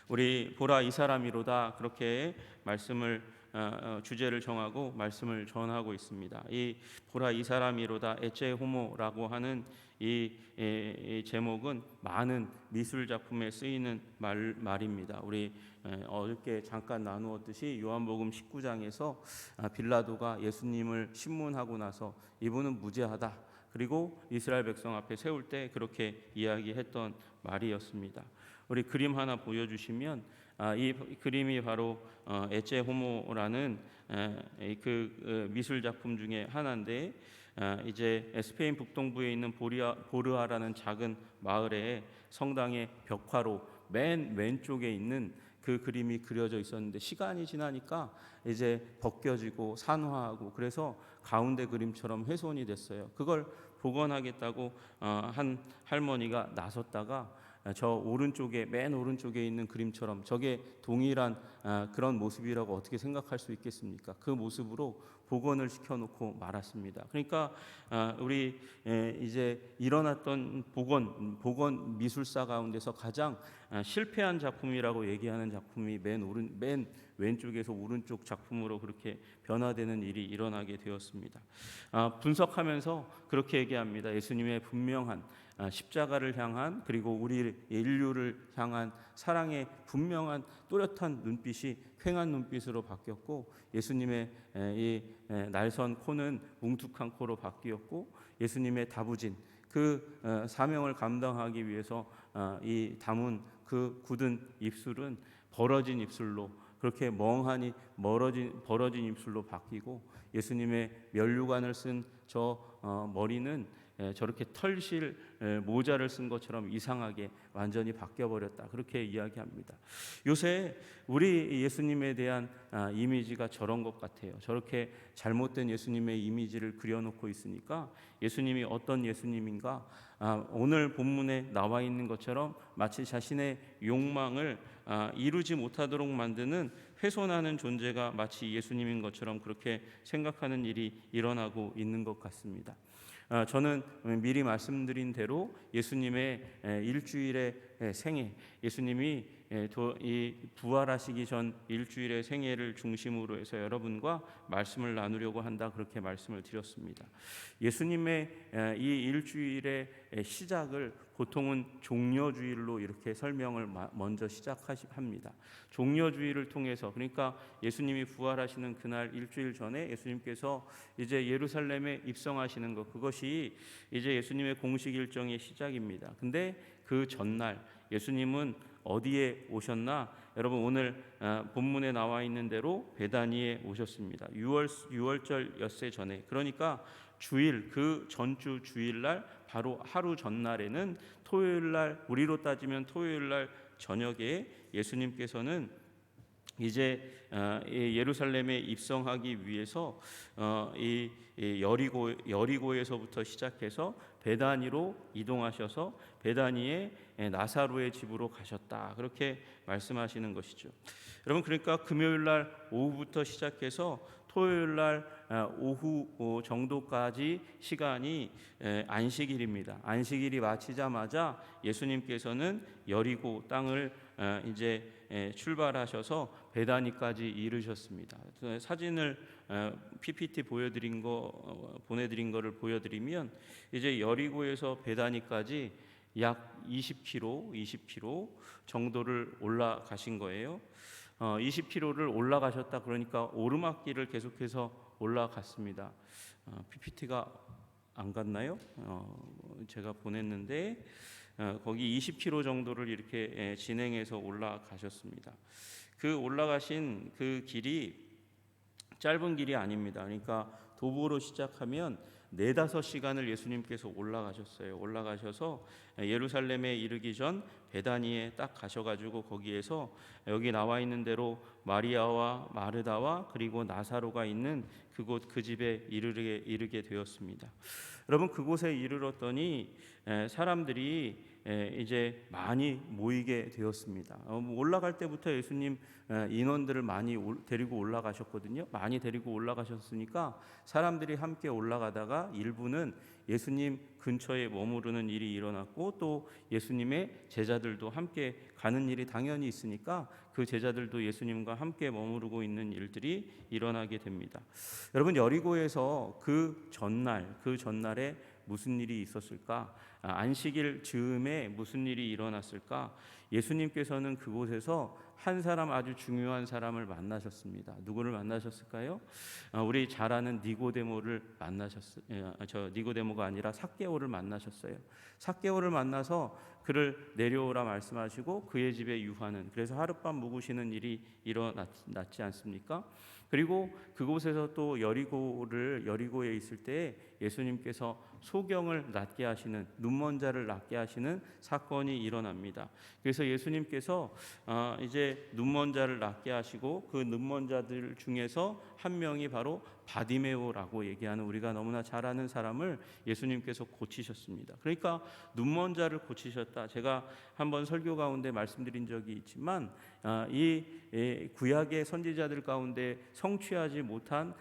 우리 보라 이 사람이로다 그렇게 말씀을 주제를 정하고 말씀을 전하고 있습니다. 이 보라 이 사람이로다 에체 호모라고 하는 이 제목은 많은 미술 작품에 쓰이는 말입니다. 우리 어저께 잠깐 나누었듯이 요한복음 19장에서 빌라도가 예수님을 신문하고 나서 이분은 무죄하다. 그리고 이스라엘 백성 앞에 세울 때 그렇게 이야기했던 말이었습니다. 우리 그림 하나 보여주시면 이 그림이 바로 에체 호모라는 그 미술 작품 중에 하나인데 이제 스페인 북동부에 있는 보르아라는 작은 마을에 성당의 벽화로 맨 왼쪽에 있는 그 그림이 그려져 있었는데 시간이 지나니까 이제 벗겨지고 산화하고 그래서 가운데 그림처럼 훼손이 됐어요. 그걸 복원하겠다고 한 할머니가 나섰다가 저 오른쪽에 맨 오른쪽에 있는 그림처럼 저게 동일한 그런 모습이라고 어떻게 생각할 수 있겠습니까? 그 모습으로 복원을 시켜놓고 말았습니다. 그러니까 우리 이제 일어났던 복원 미술사 가운데서 가장 실패한 작품이라고 얘기하는 작품이 맨 왼쪽에서 오른쪽 작품으로 그렇게 변화되는 일이 일어나게 되었습니다. 분석하면서 그렇게 얘기합니다. 예수님의 분명한 십자가를 향한 그리고 우리 인류를 향한 사랑의 분명한 또렷한 눈빛이 퀭한 눈빛으로 바뀌었고 예수님의 이 날선 코는 뭉툭한 코로 바뀌었고 예수님의 다부진 그 사명을 감당하기 위해서 이 담은 그 굳은 입술은 벌어진 입술로 그렇게 멍하니 벌어진 입술로 바뀌고 예수님의 면류관을 쓴 저 머리는 저렇게 털실 모자를 쓴 것처럼 이상하게 완전히 바뀌어버렸다. 그렇게 이야기합니다. 요새 우리 예수님에 대한 이미지가 저런 것 같아요. 저렇게 잘못된 예수님의 이미지를 그려놓고 있으니까 예수님이 어떤 예수님인가 오늘 본문에 나와 있는 것처럼 마치 자신의 욕망을 이루지 못하도록 만드는 훼손하는 존재가 마치 예수님인 것처럼 그렇게 생각하는 일이 일어나고 있는 것 같습니다. 저는 미리 말씀드린 대로 예수님의 일주일의 생애, 예수님이 이 부활하시기 전 일주일의 생애를 중심으로 해서 여러분과 말씀을 나누려고 한다 그렇게 말씀을 드렸습니다. 예수님의 이 일주일의 시작을 보통은 종려주일로 이렇게 설명을 먼저 시작합니다. 종려주일을 통해서 그러니까 예수님이 부활하시는 그날 일주일 전에 예수님께서 이제 예루살렘에 입성하시는 것 그것이 이제 예수님의 공식 일정의 시작입니다. 근데 그 전날 예수님은 어디에 오셨나? 여러분 오늘 본문에 나와 있는 대로 베다니에 오셨습니다. 6월절 엿새 전에 그러니까 주일 그 전주 주일날 바로 하루 전날에는 토요일날 우리로 따지면 토요일날 저녁에 예수님께서는 이제 예루살렘에 입성하기 위해서 이 여리고에서부터 시작해서 베다니로 이동하셔서 베다니에 나사로의 집으로 가셨다. 그렇게 말씀하시는 것이죠. 여러분 그러니까 금요일날 오후부터 시작해서 토요일날 오후 정도까지 시간이 안식일입니다. 안식일이 마치자마자 예수님께서는 여리고 땅을 이제 출발하셔서 베다니까지 이르셨습니다. 사진을 PPT 보내드린 거를 보여드리면 이제 여리고에서 베다니까지 약 20km 정도를 올라가신 거예요. 20km를 올라가셨다 그러니까 오르막길을 계속해서 올라갔습니다. PPT가 안 갔나요? 제가 보냈는데 거기 20km 정도를 이렇게 진행해서 올라가셨습니다. 그 올라가신 그 길이 짧은 길이 아닙니다. 그러니까 도보로 시작하면 4-5시간을 예수님께서 올라가셨어요. 올라가셔서 예루살렘에 이르기 전 베다니에 딱 가셔가지고 거기에서 여기 나와 있는 대로 마리아와 마르다와 그리고 나사로가 있는 그곳 그 집에 이르게 되었습니다. 여러분 그곳에 이르렀더니 사람들이 이제 많이 모이게 되었습니다. 올라갈 때부터 예수님 인원들을 많이 데리고 올라가셨거든요. 많이 데리고 올라가셨으니까 사람들이 함께 올라가다가 일부는 예수님 근처에 머무르는 일이 일어났고 또 예수님의 제자들도 함께 가는 일이 당연히 있으니까 그 제자들도 예수님과 함께 머무르고 있는 일들이 일어나게 됩니다. 여러분, 여리고에서 그 전날에 무슨 일이 있었을까? 안식일 즈음에 무슨 일이 일어났을까? 예수님께서는 그곳에서 한 사람, 아주 중요한 사람을 만나셨습니다. 누구를 만나셨을까요? 우리 잘 아는 니고데모를 니고데모가 아니라 삭개오를 만나셨어요. 삭개오를 만나서 그를 내려오라 말씀하시고 그의 집에 유하는, 그래서 하룻밤 묵으시는 일이 일어났지 않습니까? 그리고 그곳에서 또 여리고에 있을 때 예수님께서 소경을 낫게 하시는, 눈먼 자를 낫게 하시는 사건이 일어납니다. 그래서 예수님께서 이제 눈먼 자를 낫게 하시고 그 눈먼 자들 중에서 한 명이 바로 바디메오라고 얘기하는, 우리가 너무나 잘 아는 사람을 예수님께서 고치셨습니다. 그러니까 눈먼 자를 고치셨다. 제가 한번 설교 가운데 말씀드린 적이 있지만 이 구약의 선지자들 가운데 성취하지 못한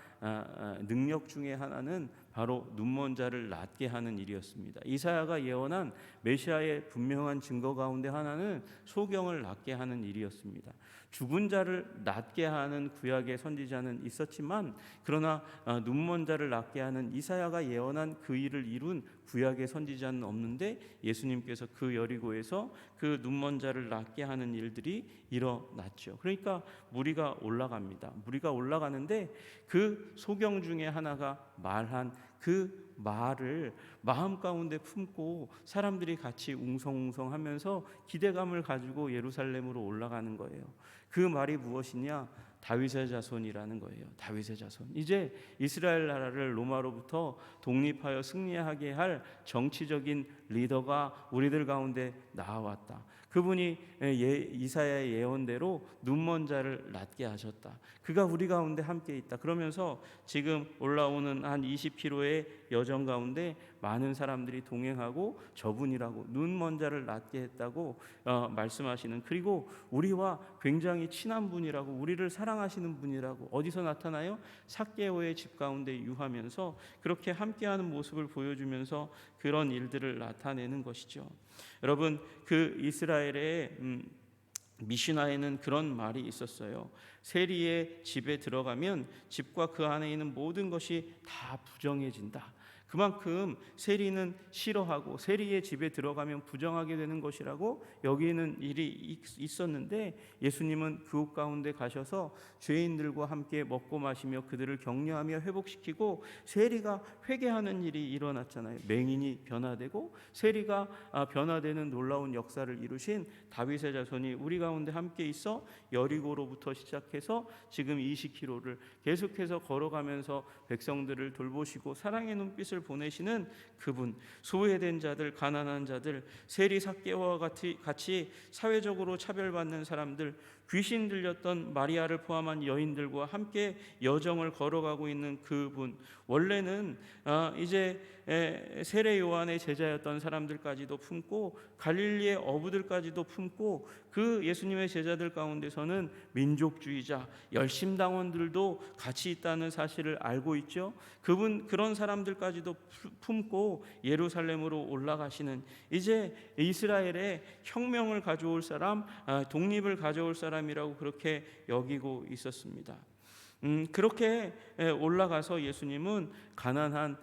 능력 중에 하나는 바로 눈먼 자를 낫게 하는 일이었습니다. 이사야가 예언한 메시아의 분명한 증거 가운데 하나는 소경을 낫게 하는 일이었습니다. 죽은 자를 낫게 하는 구약의 선지자는 있었지만, 그러나 눈먼 자를 낫게 하는 이사야가 예언한 그 일을 이룬 구약의 선지자는 없는데, 예수님께서 그 여리고에서 그 눈먼 자를 낫게 하는 일들이 일어났죠. 그러니까 무리가 올라갑니다. 무리가 올라가는데 그 소경 중에 하나가 말한 그 말을 마음 가운데 품고 사람들이 같이 웅성웅성하면서 기대감을 가지고 예루살렘으로 올라가는 거예요. 그 말이 무엇이냐? 다윗의 자손이라는 거예요. 다윗의 자손. 이제 이스라엘 나라를 로마로부터 독립하여 승리하게 할 정치적인 리더가 우리들 가운데 나왔다. 그분이 이사야의 예언대로 눈먼 자를 낫게 하셨다. 그가 우리 가운데 함께 있다. 그러면서 지금 올라오는 한 20km의 여정 가운데 많은 사람들이 동행하고 저분이라고, 눈먼 자를 낫게 했다고 말씀하시는, 그리고 우리와 굉장히 친한 분이라고, 우리를 사랑하시는 분이라고, 어디서 나타나요? 삭개오의 집 가운데 유하면서 그렇게 함께하는 모습을 보여주면서 그런 일들을 나타내는 것이죠. 여러분, 그 이스라엘의 미시나에는 그런 말이 있었어요. 세리의 집에 들어가면 집과 그 안에 있는 모든 것이 다 부정해진다. 그만큼 세리는 싫어하고 세리의 집에 들어가면 부정하게 되는 것이라고 여기는 일이 있었는데, 예수님은 그곳 가운데 가셔서 죄인들과 함께 먹고 마시며 그들을 격려하며 회복시키고 세리가 회개하는 일이 일어났잖아요. 맹인이 변화되고 세리가 변화되는 놀라운 역사를 이루신 다윗의 자손이 우리 가운데 함께 있어 여리고로부터 시작해서 지금 20km를 계속해서 걸어가면서 백성들을 돌보시고 사랑의 눈빛을 보내시는 그분, 소외된 자들, 가난한 자들, 세리 삭개와 같이 사회적으로 차별받는 사람들, 귀신 들렸던 마리아를 포함한 여인들과 함께 여정을 걸어가고 있는 그분, 원래는 이제 세례 요한의 제자였던 사람들까지도 품고 갈릴리의 어부들까지도 품고 그 예수님의 제자들 가운데서는 민족주의자, 열심당원들도 같이 있다는 사실을 알고 있죠. 그런 사람들까지도 품고 예루살렘으로 올라가시는, 이제 이스라엘에 혁명을 가져올 사람, 독립을 가져올 사람이라고 그렇게 여기고 있었습니다. 그렇게 올라가서 예수님은 가난한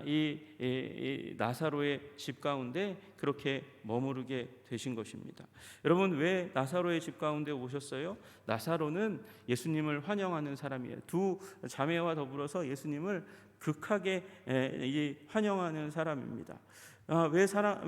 이 나사로의 집 가운데 그렇게 머무르게 되신 것입니다. 여러분, 왜 나사로의 집 가운데 오셨어요? 나사로는 예수님을 환영하는 사람이에요. 두 자매와 더불어서 예수님을 극하게 환영하는 사람입니다.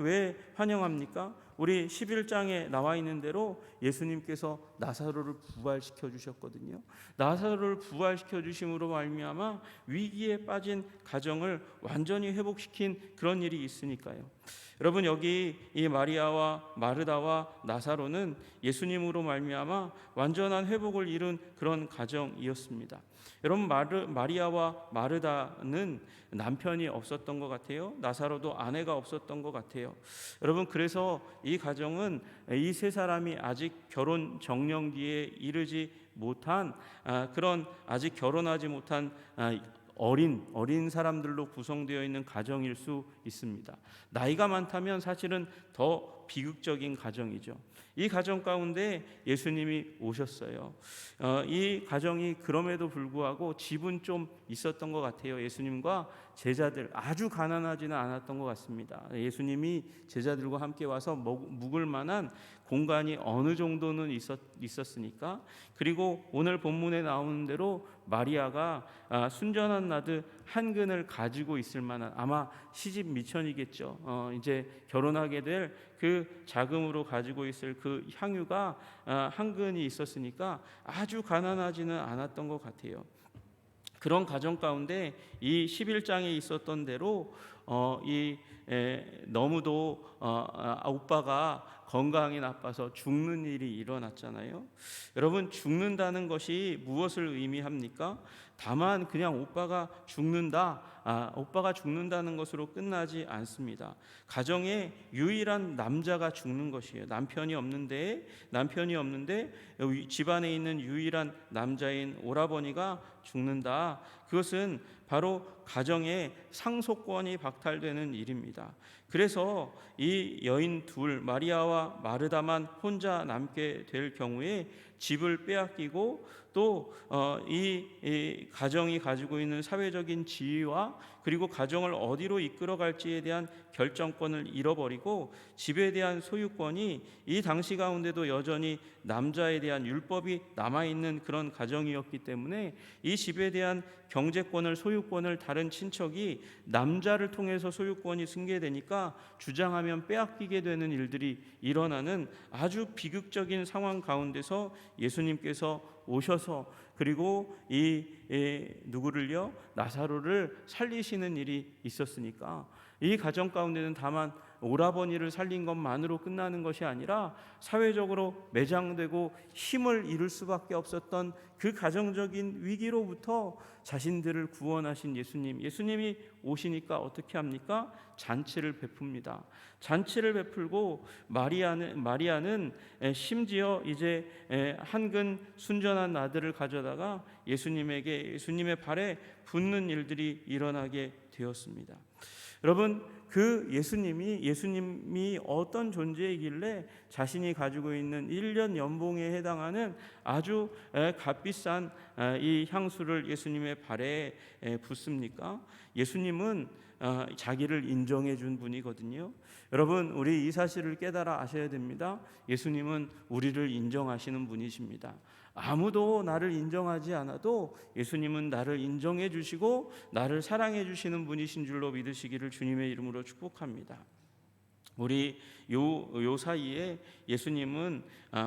왜 환영합니까? 우리 11장에 나와 있는 대로 예수님께서 나사로를 부활시켜 주셨거든요. 나사로를 부활시켜 주심으로 말미암아 위기에 빠진 가정을 완전히 회복시킨 그런 일이 있으니까요. 여러분, 여기 이 마리아와 마르다와 나사로는 예수님으로 말미암아 완전한 회복을 이룬 그런 가정이었습니다. 여러분, 마리아와 마르다는 남편이 없었던 것 같아요. 나사로도 아내가 없었던 것 같아요. 여러분, 그래서 이 가정은 이 세 사람이 아직 결혼 정년기에 이르지 못한 그런, 아직 결혼하지 못한 어린 사람들로 구성되어 있는 가정일 수 있습니다. 나이가 많다면 사실은 더 비극적인 가정이죠. 이 가정 가운데 예수님이 오셨어요. 이 가정이 그럼에도 불구하고 집은 좀 있었던 것 같아요. 예수님과 제자들, 아주 가난하지는 않았던 것 같습니다. 예수님이 제자들과 함께 와서 묵을 만한 공간이 어느 정도는 있었으니까. 그리고 오늘 본문에 나오는 대로 마리아가 순전한 나드 한 근을 가지고 있을 만한, 아마 시집 미천이겠죠. 이제 결혼하게 될 그 자금으로 가지고 있을 그 향유가 한 근이 있었으니까 아주 가난하지는 않았던 것 같아요. 그런 가정 가운데 이 11장에 있었던 대로 너무도 오빠가 건강이 나빠서 죽는 일이 일어났잖아요. 여러분, 죽는다는 것이 무엇을 의미합니까? 다만 그냥 오빠가 죽는다는 것으로 끝나지 않습니다. 가정에 유일한 남자가 죽는 것이에요. 남편이 없는데 집안에 있는 유일한 남자인 오라버니가 죽는다. 그것은 바로 가정의 상속권이 박탈되는 일입니다. 그래서 이 여인 둘, 마리아와 마르다만 혼자 남게 될 경우에 집을 빼앗기고 또 이 가정이 가지고 있는 사회적인 지위와 그리고 가정을 어디로 이끌어갈지에 대한 결정권을 잃어버리고 집에 대한 소유권이 이 당시 가운데도 여전히 남자에 대한 율법이 남아있는 그런 가정이었기 때문에 이 집에 대한 경제권을, 소유권을 다른 친척이 남자를 통해서 소유권이 승계되니까 주장하면 빼앗기게 되는 일들이 일어나는 아주 비극적인 상황 가운데서 예수님께서 오셔서 그리고 누구를요? 나사로를 살리시는 일이 있었으니까 이 가정 가운데는 다만 오라버니를 살린 것만으로 끝나는 것이 아니라 사회적으로 매장되고 힘을 잃을 수밖에 없었던 그 가정적인 위기로부터 자신들을 구원하신 예수님이 오시니까 어떻게 합니까? 잔치를 베풉니다. 잔치를 베풀고 마리아는 심지어 이제 한 근 순전한 아들을 가져다가 예수님의 발에 붓는 일들이 일어나게 되었습니다. 여러분, 그 예수님이 어떤 존재이길래 자신이 가지고 있는 1년 연봉에 해당하는 아주 값비싼 이 향수를 예수님의 발에 붓습니까? 예수님은 자기를 인정해 준 분이거든요. 여러분, 우리 이 사실을 깨달아 아셔야 됩니다. 예수님은 우리를 인정하시는 분이십니다. 아무도 나를 인정하지 않아도 예수님은 나를 인정해 주시고 나를 사랑해 주시는 분이신 줄로 믿으시기를 주님의 이름으로 축복합니다. 우리 요 사이에 예수님은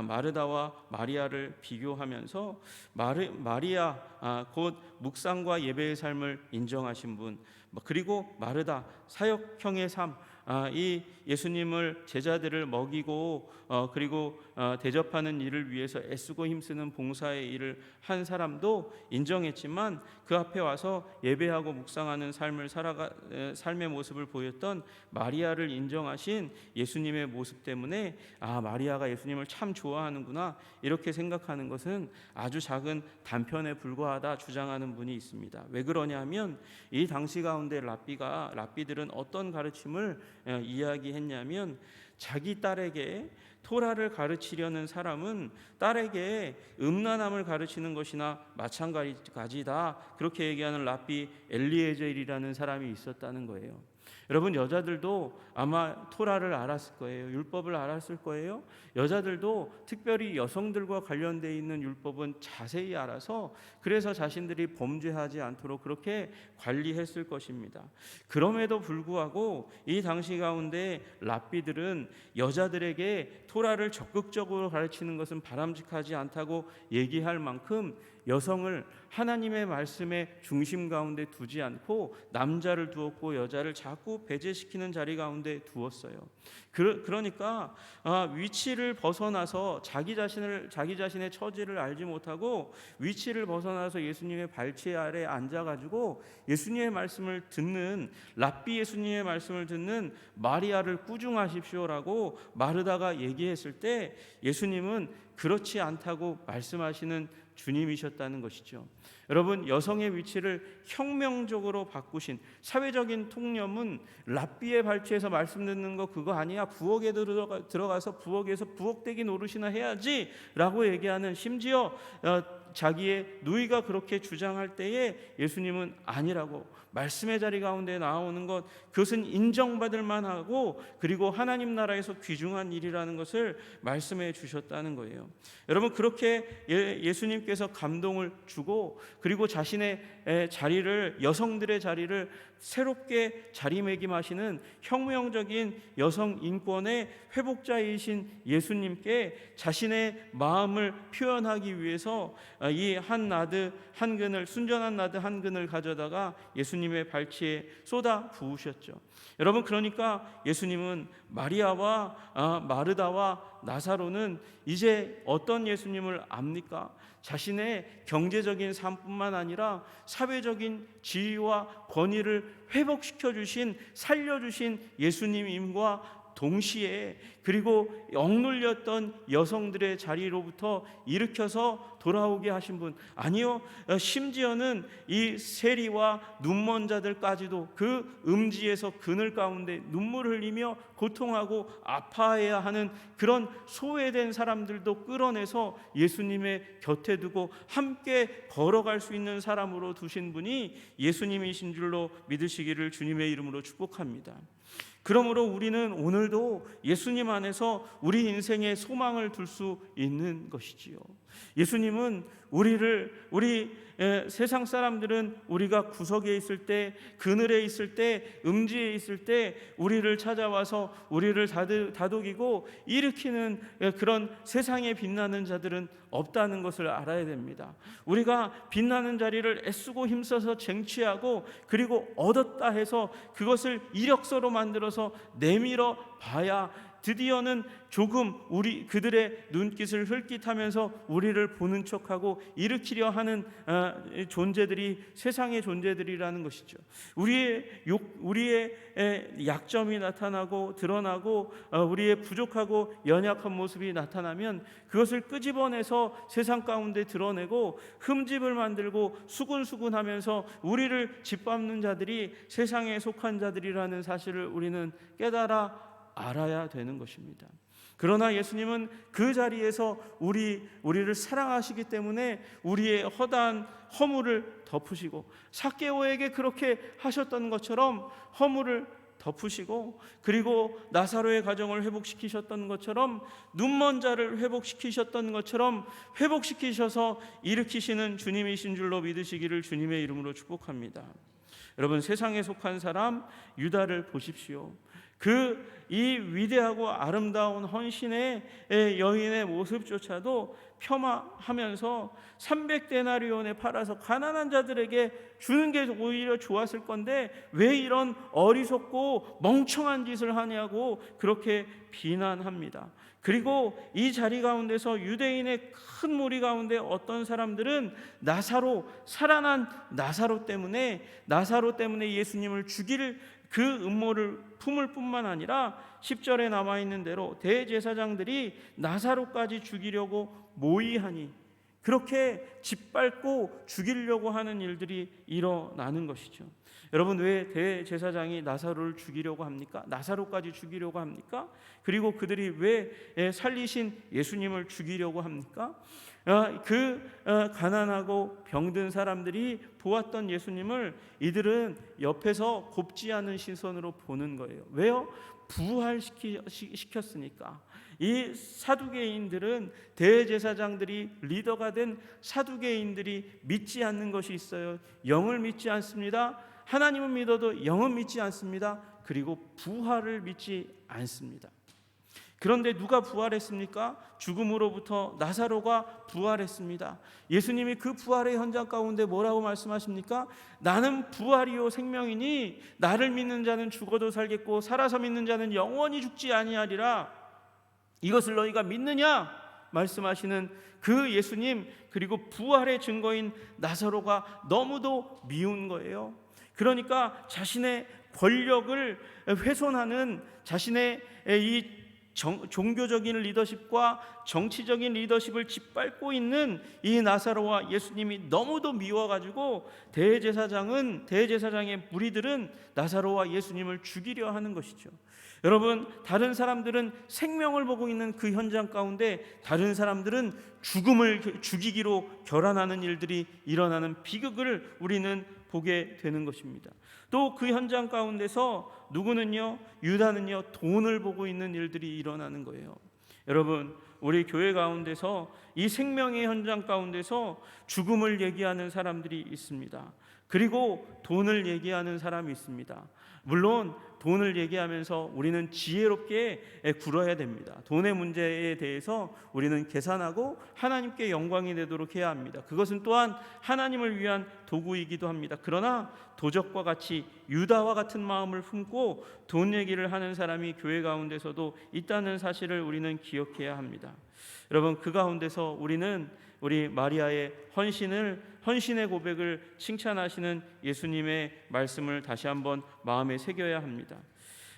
마르다와 마리아를 비교하면서 마리아 곧 묵상과 예배의 삶을 인정하신 분, 그리고 마르다 사역형의 삶, 이 예수님을 제자들을 먹이고 그리고 대접하는 일을 위해서 애쓰고 힘쓰는 봉사의 일을 한 사람도 인정했지만 그 앞에 와서 예배하고 묵상하는 삶의 모습을 보였던 마리아를 인정하신 예수님의 모습 때문에 마리아가 예수님을 참 좋아하는구나 이렇게 생각하는 것은 아주 작은 단편에 불과하다 주장하는 분이 있습니다. 왜 그러냐면 이 당시 가운데 랍비들은 어떤 가르침을 이야기했냐면 자기 딸에게 토라를 가르치려는 사람은 딸에게 음란함을 가르치는 것이나 마찬가지다, 그렇게 얘기하는 랍비 엘리에젤이라는 사람이 있었다는 거예요. 여러분, 여자들도 아마 토라를 알았을 거예요. 율법을 알았을 거예요. 여자들도 특별히 여성들과 관련되어 있는 율법은 자세히 알아서 그래서 자신들이 범죄하지 않도록 그렇게 관리했을 것입니다. 그럼에도 불구하고 이 당시 가운데 랍비들은 여자들에게 토라를 적극적으로 가르치는 것은 바람직하지 않다고 얘기할 만큼 여성을 하나님의 말씀의 중심 가운데 두지 않고 남자를 두었고 여자를 자꾸 배제시키는 자리 가운데 두었어요. 그러니까 위치를 벗어나서 자기 자신의 처지를 알지 못하고 위치를 벗어나서 예수님의 발치 아래 앉아가지고 예수님의 말씀을 듣는 랍비 예수님의 말씀을 듣는 마리아를 꾸중하십시오라고 마르다가 얘기했을 때 예수님은 그렇지 않다고 말씀하시는 주님이셨다는 것이죠. 여러분, 여성의 위치를 혁명적으로 바꾸신 사회적인 통념은 랍비의 발치에서 말씀 듣는 거 그거 아니야, 부엌에 들어가서 부엌에서 부엌대기 노릇이나 해야지 라고 얘기하는, 심지어 자기의 누이가 그렇게 주장할 때에 예수님은 아니라고, 말씀의 자리 가운데 나오는 것, 그것은 인정받을 만하고 그리고 하나님 나라에서 귀중한 일이라는 것을 말씀해 주셨다는 거예요. 여러분, 그렇게 예수님께서 감동을 주고 그리고 자신의 자리를, 여성들의 자리를 새롭게 자리매김하시는 혁명적인 여성 인권의 회복자이신 예수님께 자신의 마음을 표현하기 위해서 이 한 나드 한 근을, 순전한 나드 한 근을 가져다가 예수님의 발치에 쏟아 부으셨죠. 여러분, 그러니까 예수님은 마리아와 마르다와 나사로는 이제 어떤 예수님을 압니까? 자신의 경제적인 삶뿐만 아니라 사회적인 지위와 권위를 회복시켜 주신, 살려주신 예수님임과 동시에, 그리고 억눌렸던 여성들의 자리로부터 일으켜서 돌아오게 하신 분, 아니요, 심지어는 이 세리와 눈먼 자들까지도 그 음지에서 그늘 가운데 눈물을 흘리며 고통하고 아파해야 하는 그런 소외된 사람들도 끌어내서 예수님의 곁에 두고 함께 걸어갈 수 있는 사람으로 두신 분이 예수님이신 줄로 믿으시기를 주님의 이름으로 축복합니다. 그러므로 우리는 오늘도 예수님 안에서 우리 인생의 소망을 둘 수 있는 것이지요. 예수님은 우리 세상 사람들은 우리가 구석에 있을 때, 그늘에 있을 때, 음지에 있을 때 우리를 찾아와서 우리를 다독이고 일으키는 그런 세상에 빛나는 자들은 없다는 것을 알아야 됩니다. 우리가 빛나는 자리를 애쓰고 힘써서 쟁취하고 그리고 얻었다 해서 그것을 이력서로 만들어서 내밀어 봐야 드디어는 조금 그들의 눈깃을 흘깃하면서 우리를 보는 척하고 일으키려 하는 존재들이 세상의 존재들이라는 것이죠. 우리의 약점이 나타나고 드러나고 우리의 부족하고 연약한 모습이 나타나면 그것을 끄집어내서 세상 가운데 드러내고 흠집을 만들고 수군수군하면서 우리를 짓밟는 자들이 세상에 속한 자들이라는 사실을 우리는 깨달아 알아야 되는 것입니다. 그러나 예수님은 그 자리에서 우리를 사랑하시기 때문에 우리의 허다한 허물을 덮으시고, 삭개오에게 그렇게 하셨던 것처럼 허물을 덮으시고, 그리고 나사로의 가정을 회복시키셨던 것처럼, 눈먼 자를 회복시키셨던 것처럼 회복시키셔서 일으키시는 주님이신 줄로 믿으시기를 주님의 이름으로 축복합니다. 여러분, 세상에 속한 사람 유다를 보십시오. 이 위대하고 아름다운 헌신의 여인의 모습조차도 폄하하면서 300데나리온에 팔아서 가난한 자들에게 주는 게 오히려 좋았을 건데 왜 이런 어리석고 멍청한 짓을 하냐고 그렇게 비난합니다. 그리고 이 자리 가운데서 유대인의 큰 무리 가운데 어떤 사람들은 살아난 나사로 때문에 예수님을 죽일 그 음모를 품을 뿐만 아니라 10절에 남아있는 대로 대제사장들이 나사로까지 죽이려고 모의하니, 그렇게 짓밟고 죽이려고 하는 일들이 일어나는 것이죠. 여러분, 왜 대제사장이 나사로를 죽이려고 합니까? 나사로까지 죽이려고 합니까? 그리고 그들이 왜 살리신 예수님을 죽이려고 합니까? 가난하고 병든 사람들이 보았던 예수님을 이들은 옆에서 곱지 않은 시선으로 보는 거예요. 왜요? 부활시켰으니까. 이 사두개인들은, 대제사장들이 리더가 된 사두개인들이 믿지 않는 것이 있어요. 영을 믿지 않습니다. 하나님은 믿어도 영은 믿지 않습니다. 그리고 부활을 믿지 않습니다. 그런데 누가 부활했습니까? 죽음으로부터 나사로가 부활했습니다. 예수님이 그 부활의 현장 가운데 뭐라고 말씀하십니까? 나는 부활이요 생명이니 나를 믿는 자는 죽어도 살겠고 살아서 믿는 자는 영원히 죽지 아니하리라. 이것을 너희가 믿느냐? 말씀하시는 그 예수님, 그리고 부활의 증거인 나사로가 너무도 미운 거예요. 그러니까 자신의 권력을 훼손하는, 자신의 이 종교적인 리더십과 정치적인 리더십을 짓밟고 있는 이 나사로와 예수님이 너무도 미워가지고 대제사장의 무리들은 나사로와 예수님을 죽이려 하는 것이죠. 여러분, 다른 사람들은 생명을 보고 있는 그 현장 가운데 다른 사람들은 죽음을 죽이기로 결단하는 일들이 일어나는 비극을 우리는 보게 되는 것입니다. 또 그 현장 가운데서 누구는요, 유다는요, 돈을 보고 있는 일들이 일어나는 거예요. 여러분, 우리 교회 가운데서 이 생명의 현장 가운데서 죽음을 얘기하는 사람들이 있습니다. 그리고 돈을 얘기하는 사람이 있습니다. 물론 돈을 얘기하면서 우리는 지혜롭게 굴어야 됩니다. 돈의 문제에 대해서 우리는 계산하고 하나님께 영광이 되도록 해야 합니다. 그것은 또한 하나님을 위한 도구이기도 합니다. 그러나 도적과 같이 유다와 같은 마음을 품고 돈 얘기를 하는 사람이 교회 가운데서도 있다는 사실을 우리는 기억해야 합니다. 여러분, 그 가운데서 우리는 우리 마리아의 헌신의 고백을 칭찬하시는 예수님의 말씀을 다시 한번 마음에 새겨야 합니다.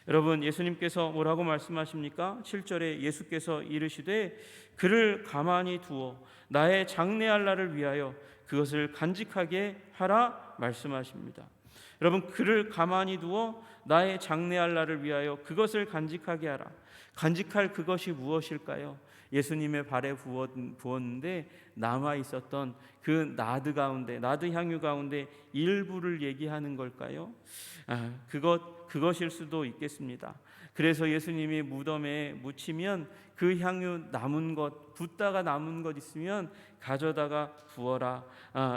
여러분, 예수님께서 뭐라고 말씀하십니까? 7절에 예수께서 이르시되 그를 가만히 두어 나의 장래할 날을 위하여 그것을 간직하게 하라 말씀하십니다. 여러분, 그를 가만히 두어 나의 장래할 날을 위하여 그것을 간직하게 하라. 간직할 그것이 무엇일까요? 예수님의 발에 부었는데 남아 있었던 그 나드 향유 가운데 일부를 얘기하는 걸까요? 그것일 수도 있겠습니다. 그래서 예수님이 무덤에 묻히면 그 향유 남은 것, 붓다가 남은 것 있으면 가져다가 부어라.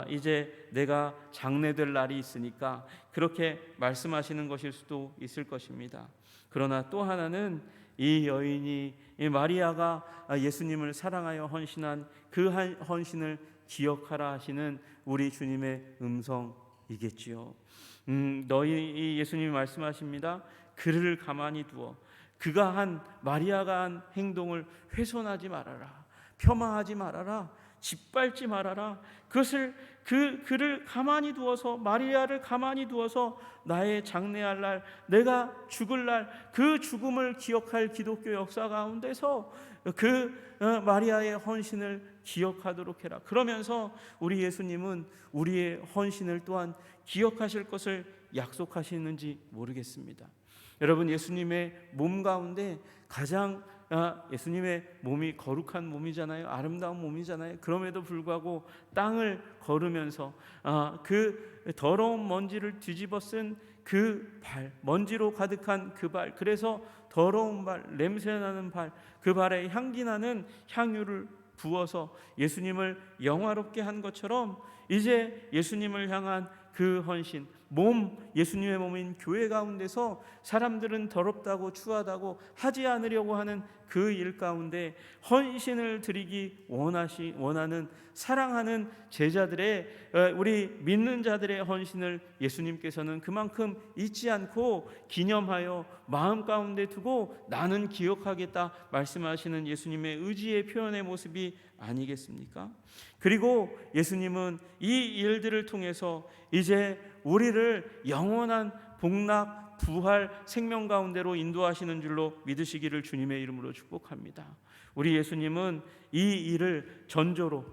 이제 내가 장례될 날이 있으니까, 그렇게 말씀하시는 것일 수도 있을 것입니다. 그러나 또 하나는 이 여인이, 이 마리아가 예수님을 사랑하여 헌신한 그 헌신을 기억하라 하시는 우리 주님의 음성이겠지요. 너희, 예수님이 말씀하십니다. 그를 가만히 두어 마리아가 한 행동을 훼손하지 말아라, 폄하하지 말아라, 짓밟지 말아라. 그를 가만히 두어서, 마리아를 가만히 두어서 나의 장래할 날, 내가 죽을 날, 그 죽음을 기억할 기독교 역사 가운데서 마리아의 헌신을 기억하도록 해라. 그러면서 우리 예수님은 우리의 헌신을 또한 기억하실 것을 약속하시는지 모르겠습니다. 여러분, 예수님의 몸 가운데 가장 예수님의 몸이 거룩한 몸이잖아요. 아름다운 몸이잖아요. 그럼에도 불구하고 땅을 걸으면서 그 더러운 먼지를 뒤집어 쓴 그 발, 먼지로 가득한 그 발, 그래서 더러운 발, 냄새나는 발, 그 발에 향기나는 향유를 부어서 예수님을 영화롭게 한 것처럼 이제 예수님을 향한 그 헌신, 예수님의 몸인 교회 가운데서 사람들은 더럽다고 추하다고 하지 않으려고 하는 그 일 가운데 헌신을 드리기 원하는 사랑하는 제자들의, 우리 믿는 자들의 헌신을 예수님께서는 그만큼 잊지 않고 기념하여 마음 가운데 두고 나는 기억하겠다 말씀하시는 예수님의 의지의 표현의 모습이 아니겠습니까? 그리고 예수님은 이 일들을 통해서 이제 우리를 영원한 복락, 부활, 생명 가운데로 인도하시는 줄로 믿으시기를 주님의 이름으로 축복합니다. 우리 예수님은 이 일을 전조로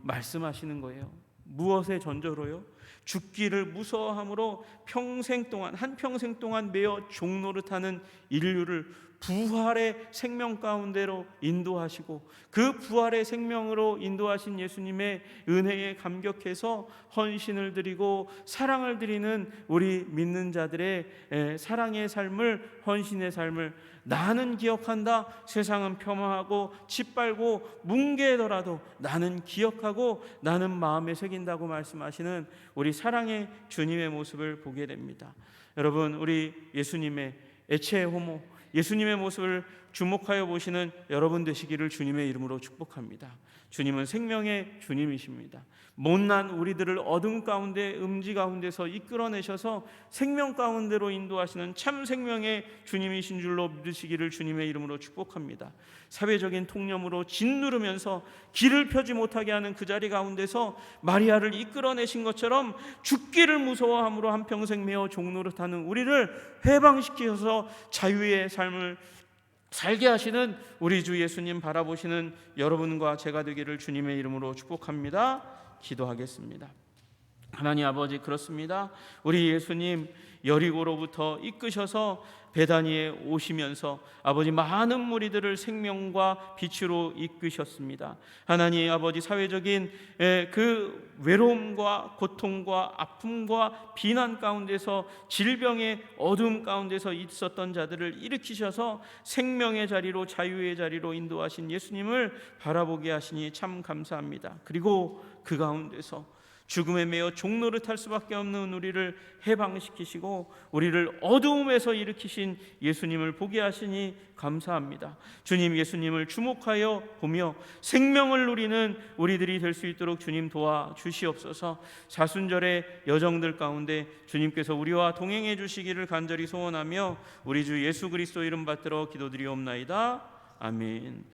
말씀하시는 거예요. 무엇의 전조로요? 죽기를 무서워함으로 한평생 동안 매어 종노릇하는 인류를 부활의 생명 가운데로 인도하시고, 그 부활의 생명으로 인도하신 예수님의 은혜에 감격해서 헌신을 드리고 사랑을 드리는 우리 믿는 자들의 사랑의 삶을, 헌신의 삶을 나는 기억한다. 세상은 폄하하고 짓밟고 뭉개더라도 나는 기억하고 나는 마음에 새긴다고 말씀하시는 우리 사랑의 주님의 모습을 보게 됩니다. 여러분, 우리 예수님의 에체 호모, 예수님의 모습을 주목하여 보시는 여러분 되시기를 주님의 이름으로 축복합니다. 주님은 생명의 주님이십니다. 못난 우리들을 어둠 가운데, 음지 가운데서 이끌어내셔서 생명 가운데로 인도하시는 참 생명의 주님이신 줄로 믿으시기를 주님의 이름으로 축복합니다. 사회적인 통념으로 짓누르면서 길을 펴지 못하게 하는 그 자리 가운데서 마리아를 이끌어내신 것처럼 죽기를 무서워함으로 한평생 매어 종노릇하는 우리를 해방시키셔서 자유의 삶을, 살게 하시는 우리 주 예수님 바라보시는 여러분과 제가 되기를 주님의 이름으로 축복합니다. 기도하겠습니다. 하나님 아버지, 그렇습니다. 우리 예수님 여리고로부터 이끄셔서 베다니에 오시면서 아버지 많은 무리들을 생명과 빛으로 이끄셨습니다. 하나님 아버지, 사회적인 그 외로움과 고통과 아픔과 비난 가운데서, 질병의 어두움 가운데서 있었던 자들을 일으키셔서 생명의 자리로, 자유의 자리로 인도하신 예수님을 바라보게 하시니 참 감사합니다. 그리고 그 가운데서 죽음에 매여 종로를 탈 수밖에 없는 우리를 해방시키시고 우리를 어두움에서 일으키신 예수님을 보게 하시니 감사합니다. 주님, 예수님을 주목하여 보며 생명을 누리는 우리들이 될 수 있도록 주님 도와주시옵소서. 사순절의 여정들 가운데 주님께서 우리와 동행해 주시기를 간절히 소원하며 우리 주 예수 그리스도 이름 받들어 기도드리옵나이다. 아멘.